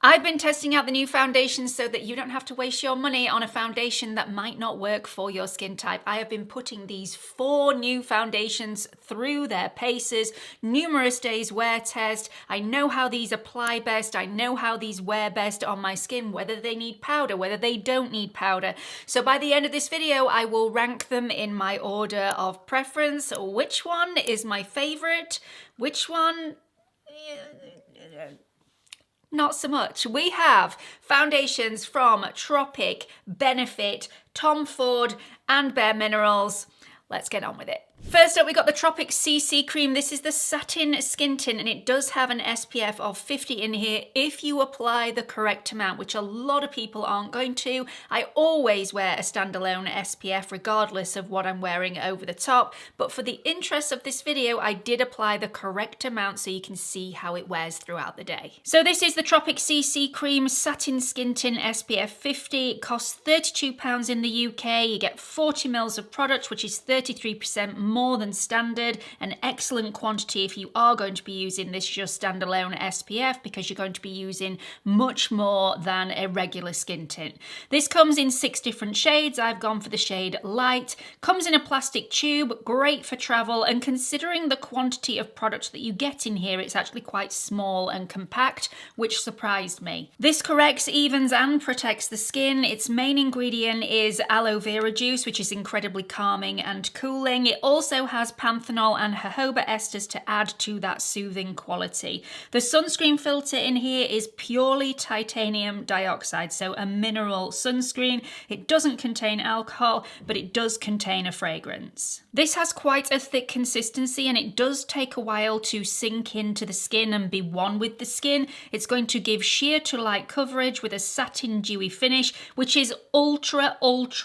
I've been testing out the new foundations so that you don't have to waste your money on a foundation that might not work for your skin type. I have been putting these 4 new foundations through their paces, numerous days wear test. I know how these apply best. I know how these wear best on my skin, whether they need powder, whether they don't need powder. So by the end of this video, I will rank them in my order of preference. Which one is my favorite? Which one? Not so much. We have foundations from Tropic, Benefit, Tom Ford, and Bare Minerals. Let's get on with it. First up, we got the Tropic CC cream. This is the satin skin tint, and it does have an SPF of 50 in here if you apply the correct amount, which a lot of people aren't going to. I always wear a standalone SPF regardless of what I'm wearing over the top, but for the interest of this video, I did apply the correct amount so you can see how it wears throughout the day. So this is the Tropic CC cream satin skin tint SPF 50. It costs £32 in the UK. You get 40 mils of product, which is 33% more than standard, an excellent quantity if you are going to be using this just standalone SPF, because you're going to be using much more than a regular skin tint. This comes in 6 different shades. I've gone for the shade Light. Comes in a plastic tube, great for travel, and considering the quantity of product that you get in here, it's actually quite small and compact, which surprised me. This corrects, evens, and protects the skin. Its main ingredient is aloe vera juice, which is incredibly calming and cooling. It also has panthenol and jojoba esters to add to that soothing quality. The sunscreen filter in here is purely titanium dioxide, so a mineral sunscreen. It doesn't contain alcohol, but it does contain a fragrance. This has quite a thick consistency, and it does take a while to sink into the skin and be one with the skin. It's going to give sheer to light coverage with a satin dewy finish, which is ultra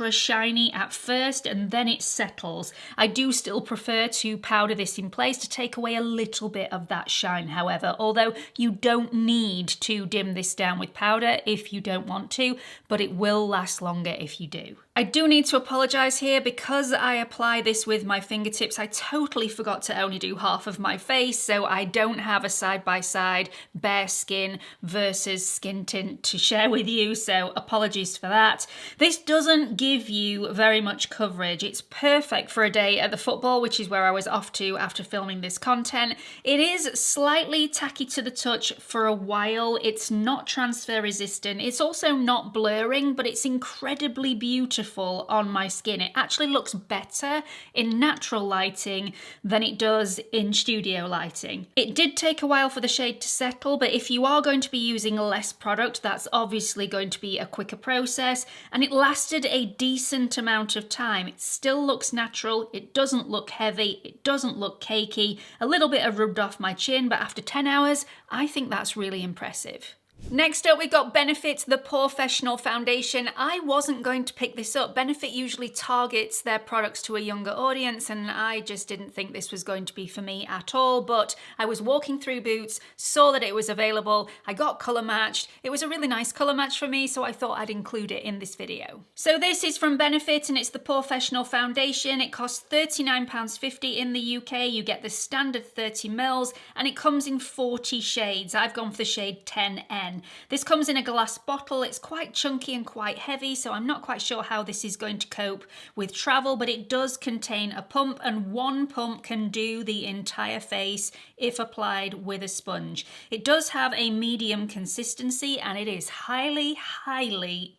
shiny at first, and then it settles. I do still prefer to powder this in place to take away a little bit of that shine, however, although you don't need to dim this down with powder if you don't want to, but it will last longer if you do. I do need to apologise here because I apply this with my fingertips. I totally forgot to only do half of my face, so I don't have a side-by-side bare skin versus skin tint to share with you, so apologies for that. This doesn't give you very much coverage. It's perfect for a day at the football, which is where I was off to after filming this content. It is slightly tacky to the touch for a while. It's not transfer resistant. It's also not blurring, but it's incredibly beautiful on my skin. It actually looks better in natural lighting than it does in studio lighting. It did take a while for the shade to settle, but if you are going to be using less product, that's obviously going to be a quicker process, and it lasted a decent amount of time. It still looks natural, it doesn't look heavy, it doesn't look cakey, a little bit of rubbed off my chin, but after 10 hours, I think that's really impressive. Next up, we got Benefit, the Professional Foundation. I wasn't going to pick this up. Benefit usually targets their products to a younger audience, and I just didn't think this was going to be for me at all, but I was walking through Boots, saw that it was available, I got colour matched. It was a really nice colour match for me, so I thought I'd include it in this video. So this is from Benefit, and it's the Professional Foundation. It costs £39.50 in the UK. You get the standard 30 mils, and it comes in 40 shades. I've gone for the shade 10N. This comes in a glass bottle. It's quite chunky and quite heavy, so I'm not quite sure how this is going to cope with travel, but it does contain a pump, and one pump can do the entire face if applied with a sponge. It does have a medium consistency, and it is highly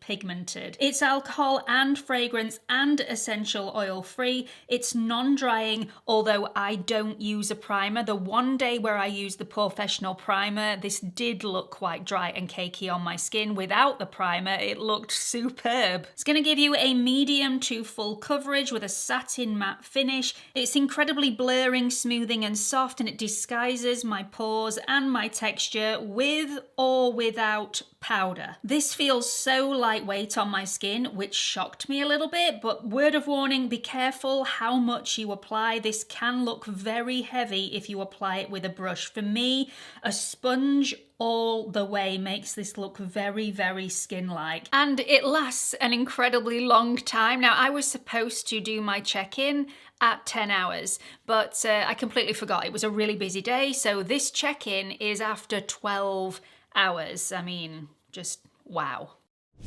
pigmented. It's alcohol and fragrance and essential oil free. It's non-drying, although I don't use a primer. The one day where I used the Professional primer, this did look quite dry and cakey on my skin. Without the primer, it looked superb. It's going to give you a medium to full coverage with a satin matte finish. It's incredibly blurring, smoothing, and soft, and it disguises my pores and my texture with or without powder. This feels so lightweight on my skin, which shocked me a little bit, but word of warning, be careful how much you apply. This can look very heavy if you apply it with a brush. For me, a sponge all the way makes this look very skin-like, and it lasts an incredibly long time. Now, I was supposed to do my check-in at 10 hours, but I completely forgot. It was a really busy day, so this check-in is after 12 hours. I mean, just wow.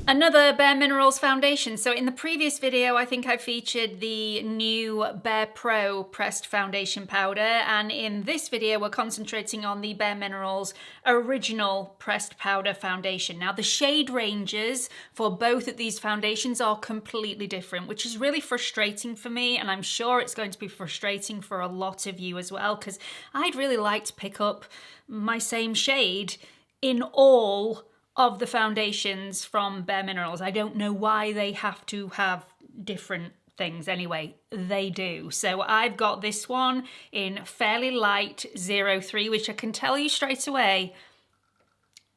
Another Bare Minerals foundation. So in the previous video, I think I featured the new Bare Pro pressed foundation powder, and in this video, we're concentrating on the Bare Minerals original pressed powder foundation. Now, the shade ranges for both of these foundations are completely different, which is really frustrating for me, and I'm sure it's going to be frustrating for a lot of you as well, because I'd really like to pick up my same shade in all of the foundations from Bare Minerals. I don't know why they have to have different things. Anyway, they do. So I've got this one in Fairly Light 03, which I can tell you straight away,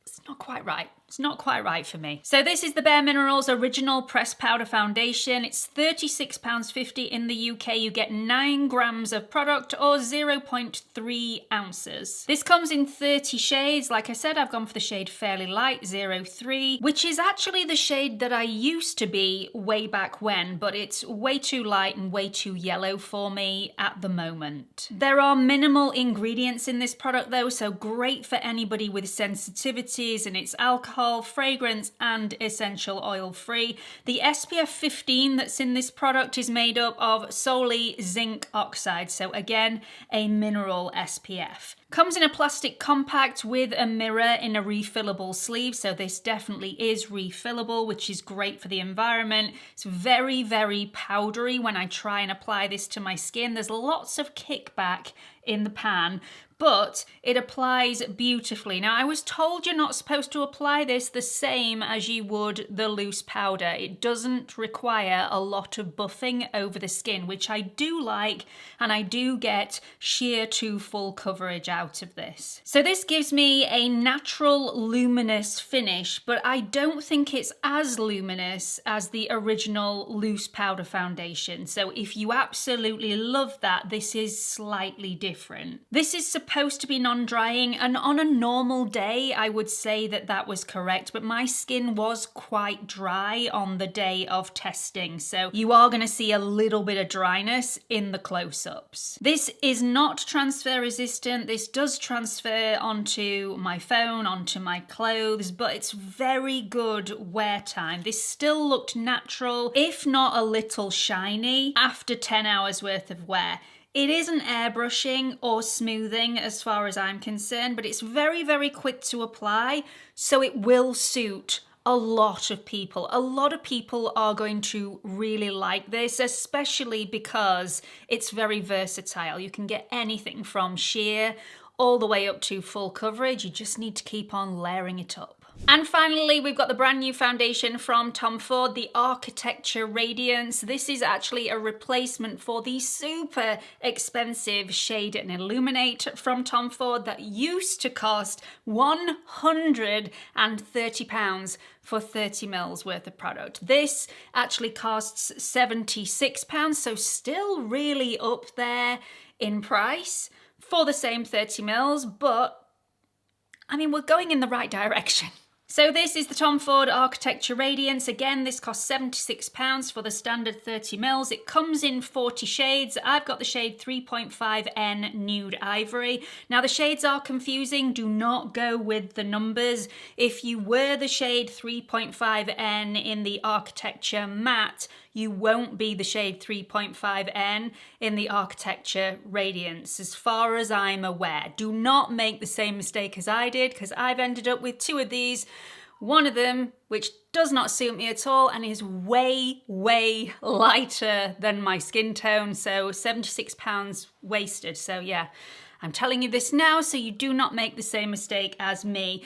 it's not quite right. It's not quite right for me. So this is the Bare Minerals original pressed powder foundation. It's £36.50 in the UK. You get 9 grams of product or 0.3 ounces. This comes in 30 shades. Like I said, I've gone for the shade Fairly Light 03, which is actually the shade that I used to be way back when, but it's way too light and way too yellow for me at the moment. There are minimal ingredients in this product though, so great for anybody with sensitivities, and it's alcohol, fragrance and essential oil free. The SPF 15 that's in this product is made up of solely zinc oxide, so again a mineral SPF. Comes in a plastic compact with a mirror in a refillable sleeve, so this definitely is refillable, which is great for the environment. It's very, very powdery when I try and apply this to my skin. There's lots of kickback in the pan, but it applies beautifully. Now, I was told you're not supposed to apply this the same as you would the loose powder. It doesn't require a lot of buffing over the skin, which I do like, and I do get sheer to full coverage out of this. So this gives me a natural luminous finish, but I don't think it's as luminous as the original loose powder foundation. So if you absolutely love that, this is slightly different. This is supposed to be non-drying, and on a normal day I would say that that was correct, but my skin was quite dry on the day of testing, so you are going to see a little bit of dryness in the close-ups. This is not transfer resistant. This does transfer onto my phone, onto my clothes, but it's very good wear time. This still looked natural, if not a little shiny, after 10 hours worth of wear. It isn't airbrushing or smoothing as far as I'm concerned, but it's very, very quick to apply, so it will suit a lot of people. A lot of people are going to really like this, especially because it's very versatile. You can get anything from sheer all the way up to full coverage. You just need to keep on layering it up. And finally, we've got the brand new foundation from Tom Ford, the Architecture Radiance. This is actually a replacement for the super expensive Shade and Illuminate from Tom Ford that used to cost £130 for 30 mils worth of product. This actually costs £76, so still really up there in price for the same 30 mils, but I mean, we're going in the right direction. So this is the Tom Ford Architecture Radiance. Again, this costs £76 for the standard 30 mils. It comes in 40 shades. I've got the shade 3.5N Nude Ivory. Now, the shades are confusing. Do not go with the numbers. If you were the shade 3.5N in the Architecture Matte, you won't be the shade 3.5N in the Architecture Radiance, as far as I'm aware. Do not make the same mistake as I did, because I've ended up with 2 of these. One of them, which does not suit me at all and is way, way lighter than my skin tone, so £76 wasted. So yeah, I'm telling you this now so you do not make the same mistake as me.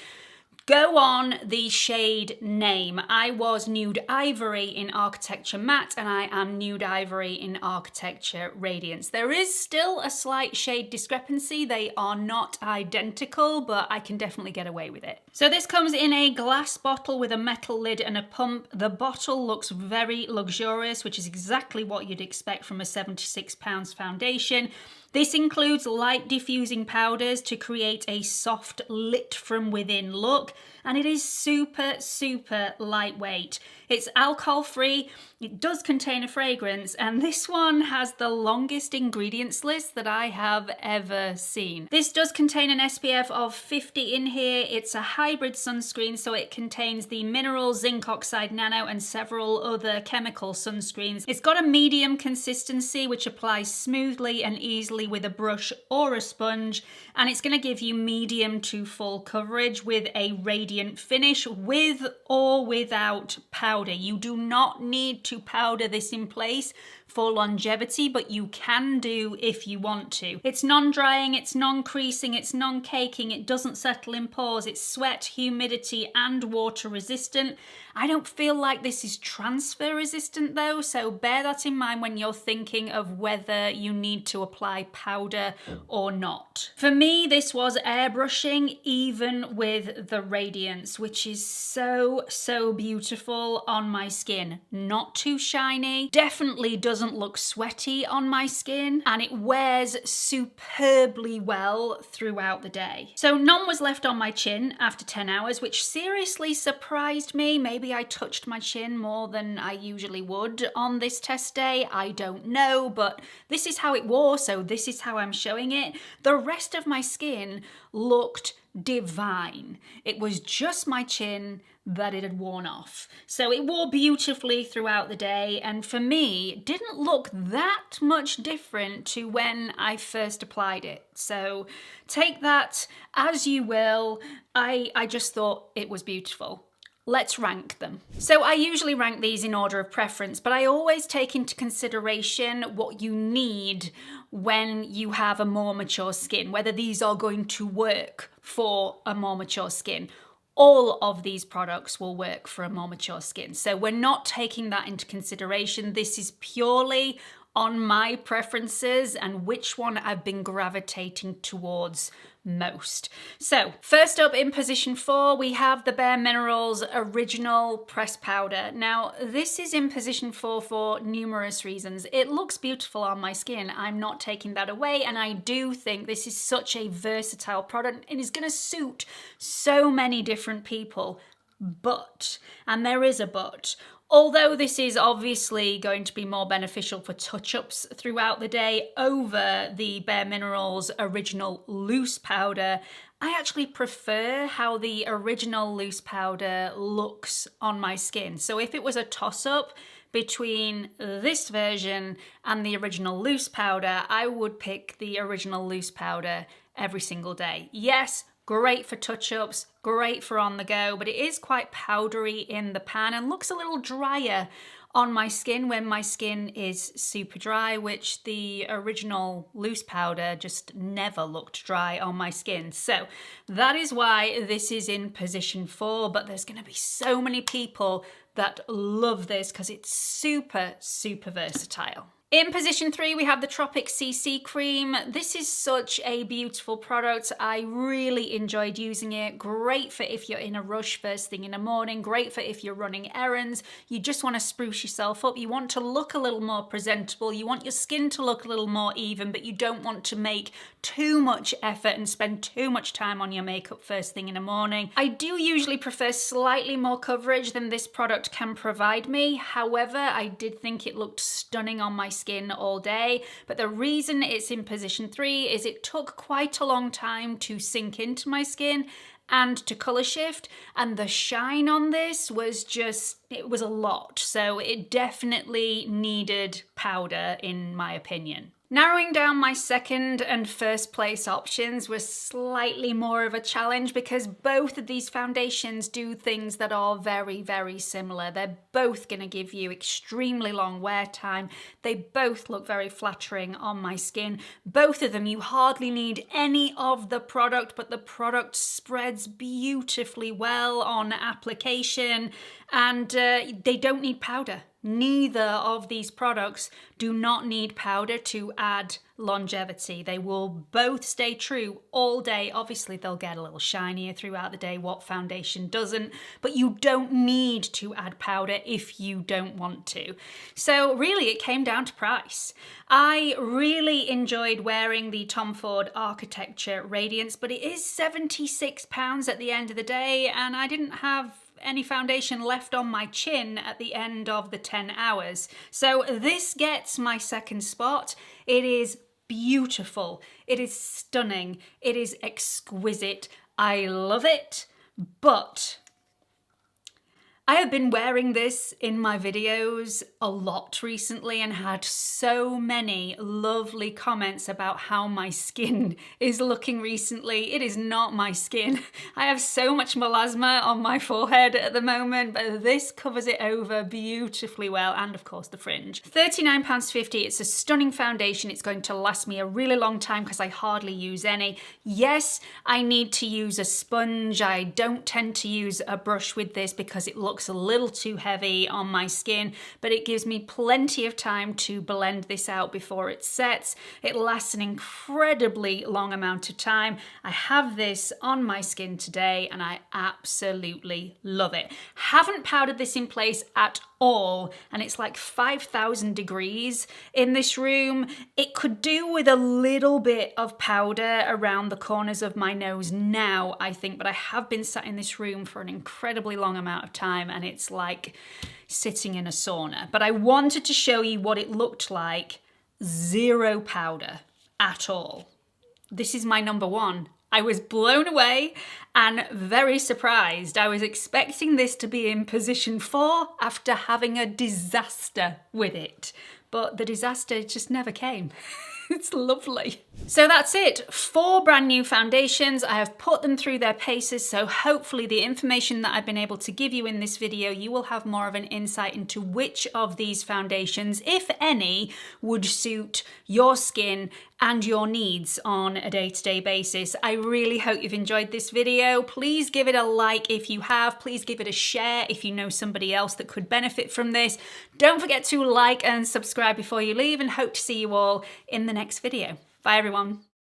Go on the shade name. I was Nude Ivory in Architecture Matte, and I am Nude Ivory in Architecture Radiance. There is still a slight shade discrepancy. They are not identical, but I can definitely get away with it. So this comes in a glass bottle with a metal lid and a pump. The bottle looks very luxurious, which is exactly what you'd expect from a £76 foundation. This includes light diffusing powders to create a soft lit from within look, and it is super, super lightweight. It's alcohol free, it does contain a fragrance, and this one has the longest ingredients list that I have ever seen. This does contain an SPF of 50 in here. It's a hybrid sunscreen, so it contains the mineral zinc oxide nano and several other chemical sunscreens. It's got a medium consistency which applies smoothly and easily with a brush or a sponge, and it's going to give you medium to full coverage with a radiant finish with or without powder. You do not need to powder this in place for longevity, but you can do if you want to. It's non-drying, it's non-creasing, it's non-caking, it doesn't settle in pores, it's sweat, humidity and water resistant. I don't feel like this is transfer resistant though, so bear that in mind when you're thinking of whether you need to apply powder or not. For me, this was airbrushing even with the radiance, which is so, so beautiful on my skin. Not too shiny, definitely doesn't look sweaty on my skin, and it wears superbly well throughout the day. So none was left on my chin after 10 hours, which seriously surprised me. Maybe I touched my chin more than I usually would on this test day. I don't know, but this is how it wore, so this is how I'm showing it. The rest of my skin looked divine. It was just my chin that it had worn off. So it wore beautifully throughout the day, and for me, it didn't look that much different to when I first applied it. So take that as you will. I just thought it was beautiful. Let's rank them. So I usually rank these in order of preference, but I always take into consideration what you need when you have a more mature skin, whether these are going to work for a more mature skin. All of these products will work for a more mature skin. So we're not taking that into consideration. This is purely on my preferences and which one I've been gravitating towards most. So first up in position 4, we have the Bare Minerals Original Pressed Powder. Now this is in position 4 for numerous reasons. It looks beautiful on my skin, I'm not taking that away, and I do think this is such a versatile product and is going to suit so many different people. But, and there is a but, although this is obviously going to be more beneficial for touch-ups throughout the day over the Bare Minerals Original Loose Powder, I actually prefer how the Original Loose Powder looks on my skin. So if it was a toss-up between this version and the Original Loose Powder, I would pick the Original Loose Powder every single day. Yes, great for touch-ups, great for on the go, but it is quite powdery in the pan and looks a little drier on my skin when my skin is super dry, which the Original Loose Powder just never looked dry on my skin. So that is why this is in position 4, but there's going to be so many people that love this because it's super, super versatile. In position 3, we have the Tropic CC cream. This is such a beautiful product. I really enjoyed using it. Great for if you're in a rush first thing in the morning. Great for if you're running errands. You just want to spruce yourself up. You want to look a little more presentable. You want your skin to look a little more even, but you don't want to make too much effort and spend too much time on your makeup first thing in the morning. I do usually prefer slightly more coverage than this product can provide me. However, I did think it looked stunning on my skin all day, but the reason it's in position 3 is it took quite a long time to sink into my skin and to color shift, and the shine on this was just, it was a lot, so it definitely needed powder in my opinion. Narrowing down my second and first place options was slightly more of a challenge because both of these foundations do things that are very, very similar. They're both going to give you extremely long wear time. They both look very flattering on my skin. Both of them, you hardly need any of the product, but the product spreads beautifully well on application, and they don't need powder. Neither of these products do not need powder to add longevity. They will both stay true all day. Obviously, they'll get a little shinier throughout the day. What foundation doesn't? But you don't need to add powder if you don't want to. So really, it came down to price. I really enjoyed wearing the Tom Ford Architecture Radiance, but it is £76 at the end of the day, and I didn't have any foundation left on my chin at the end of the 10 hours. So this gets my second spot. It is beautiful. It is stunning. It is exquisite. I love it, but I have been wearing this in my videos a lot recently and had so many lovely comments about how my skin is looking recently. It is not my skin. I have so much melasma on my forehead at the moment, but this covers it over beautifully well, and of course the fringe. £39.50, it's a stunning foundation. It's going to last me a really long time because I hardly use any. Yes, I need to use a sponge. I don't tend to use a brush with this because it looks a little too heavy on my skin, but it gives me plenty of time to blend this out before it sets. It lasts an incredibly long amount of time. I have this on my skin today and I absolutely love it. Haven't powdered this in place at all, and it's like 5,000 degrees in this room. It could do with a little bit of powder around the corners of my nose now, I think, but I have been sat in this room for an incredibly long amount of time and it's like sitting in a sauna. But I wanted to show you what it looked like, zero powder at all. This is my number one. I was blown away and very surprised. I was expecting this to be in position 4 after having a disaster with it, but the disaster just never came. It's lovely. So that's it, 4 brand new foundations. I have put them through their paces, so hopefully the information that I've been able to give you in this video, you will have more of an insight into which of these foundations, if any, would suit your skin and your needs on a day-to-day basis. I really hope you've enjoyed this video. Please give it a like if you have. Please give it a share if you know somebody else that could benefit from this. Don't forget to like and subscribe before you leave, and hope to see you all in the next video. Bye everyone.